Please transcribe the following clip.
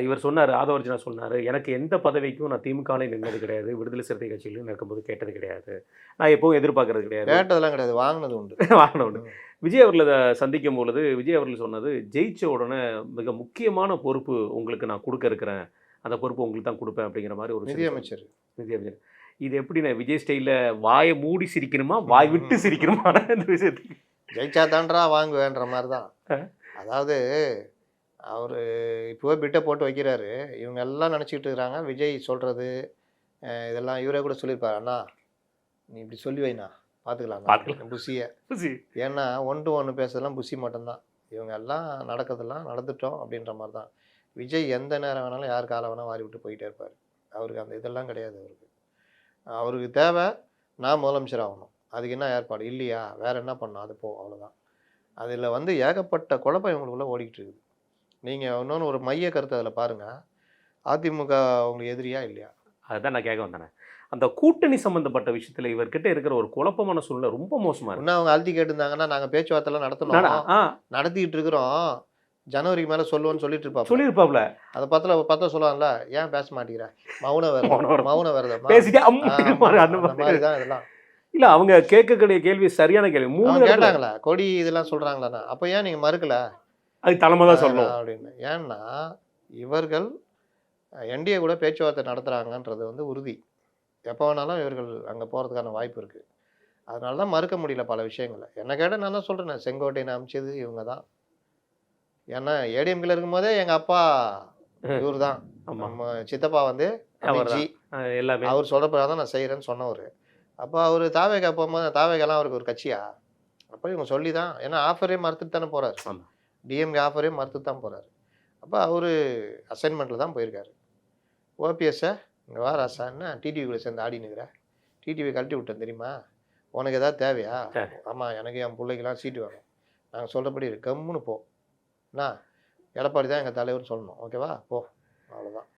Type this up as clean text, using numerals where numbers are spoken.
இவர் சொன்னார், ஆதவர்ஜுனா சொன்னார், எனக்கு எந்த பதவிக்கும் நான் திமுகவிலே நின்னது கிடையாது, விடுதலை சிறுத்தை கட்சியிலும் இருக்கும்போது கேட்டது கிடையாது, நான் எப்பவும் எதிர்பார்க்கறது கிடையாது. கேட்டதெல்லாம் கிடையாது, வாங்கினது உண்டு. வாங்கின உண்டு. விஜய் அவர்களை சந்திக்கும் பொழுது விஜய் அவர்கள் சொன்னது, ஜெயிச்ச உடனே மிக முக்கியமான பொறுப்பு உங்களுக்கு நான் கொடுக்க இருக்கிறேன், அந்த பொறுப்பு உங்களுக்கு தான் கொடுப்பேன் அப்படிங்கிற மாதிரி ஒரு நிதியமைச்சர். நிதியமைச்சர் இது எப்படின்னா விஜய் ஸ்டைலில் வாயை மூடி சிரிக்கணுமா வாய் விட்டு சிரிக்கணுமா இந்த விஷயத்துக்கு? ஜெயிச்சா தான்றா வாங்குவேன்ற மாதிரி தான். அதாவது அவர் இப்போவே பிட்டை போட்டு வைக்கிறாரு. இவங்க எல்லாம் நினச்சிக்கிட்டு இருக்கிறாங்க விஜய் சொல்கிறது இதெல்லாம் இவரே கூட சொல்லியிருப்பார், அண்ணா நீ இப்படி சொல்லி வைண்ணா பார்த்துக்கலாம் புசியை. ஏன்னா 1 to 1 பேசுறதெல்லாம் புசி மட்டும்தான். இவங்க எல்லாம் நடக்கிறதெல்லாம் நடந்துட்டோம் அப்படின்ற மாதிரி தான். விஜய் எந்த நேரம் வேணாலும் யார் காலை வேணால் வாரி விட்டு போயிட்டே இருப்பார். அவருக்கு அந்த இதெல்லாம் கிடையாது. அவருக்கு தேவை நான் முதலமைச்சர் ஆகணும், அதுக்கு என்ன ஏற்பாடு இல்லையா, வேறு என்ன பண்ணணும், அது போ, அவ்வளோதான். அதில் ஏகப்பட்ட குழப்பம் இவங்களுக்குள்ளே ஓடிக்கிட்டு இருக்குது. நீங்கள் இன்னொன்று ஒரு மைய கருத்து அதில் பாருங்கள், அதிமுக உங்களுக்கு எதிரியா இல்லையா? அதுதான் நான் கேட்க வந்தேன். அந்த கூட்டணி சம்மந்தப்பட்ட விஷயத்தில் இவர்கிட்ட இருக்கிற ஒரு குழப்பமான சூழ்நிலை ரொம்ப மோசமாக இருக்கு. இன்னும் அவங்க அழுத்தி கேட்டிருந்தாங்கன்னா நாங்கள் பேச்சுவார்த்தைலாம் நடத்திக்கிட்டு இருக்கிறோம், ஜனவரிக்கு மேலே சொல்லுவோன்னு சொல்லியிருப்பாப்ல. அதை பத்தில சொல்லலாம்ல, ஏன் பேச மாட்டேங்கிற, மௌன விரதம் மாதிரி தான் இதெல்லாம். இல்லை அவங்க கேட்கக்கூடிய கேள்வி சரியான கேள்வி. 3 கேட்டாங்களா கொடி இதெல்லாம் சொல்கிறாங்களாண்ணா, அப்போ ஏன் நீங்கள் மறுக்கலை? அது தலைமை தான் சொல்லணும் அப்படின்னு. ஏன்னா இவர்கள் என்டிஏ கூட பேச்சுவார்த்தை நடத்துகிறாங்கன்றது உறுதி. எப்போ வேணாலும் இவர்கள் அங்கே போகிறதுக்கான வாய்ப்பு இருக்குது. அதனால தான் மறுக்க முடியல பல விஷயங்களை. என்ன கேட்டால் நான் தான் சொல்கிறேன், செங்கோட்டையனை அமைச்சது இவங்க தான். ஏன்னா ஏடிஎம்கில் இருக்கும்போதே எங்கள் அப்பா இவர் தான், நம்ம சித்தப்பா எல்லாமே அவர் சொல்கிறப்ப தான் நான் செய்கிறேன்னு சொன்னவர். அப்போ அவர் தாவேகா போகும்போது தாவேகாலாம் அவருக்கு ஒரு கட்சியா? அப்போ இவங்க சொல்லி தான், ஏன்னா ஆஃபரே மறுத்துட்டு தானே போகிறார், டிஎம்கே ஆஃபரே மறுத்துட்டு தான் போகிறார். அப்போ அவர் அசைன்மெண்ட்டில் தான் போயிருக்காரு. ஓபிஎஸ்ஸை இங்கே வா ராசா, என்ன டிடிவி கூட சேர்ந்து ஆடினுக்கிற, டிடிவி கழட்டி விட்டேன் தெரியுமா, உனக்கு எதாவது தேவையா? ஆமாம் எனக்கு என் பிள்ளைக்கெல்லாம் சீட்டு வேணும், நாங்கள் சொல்கிறபடி கம்முன்னு போ, என்ன எடப்பாடி தான் எங்கள் தலைவர்னு சொல்லணும், ஓகேவா, போ, அவ்வளோதான்.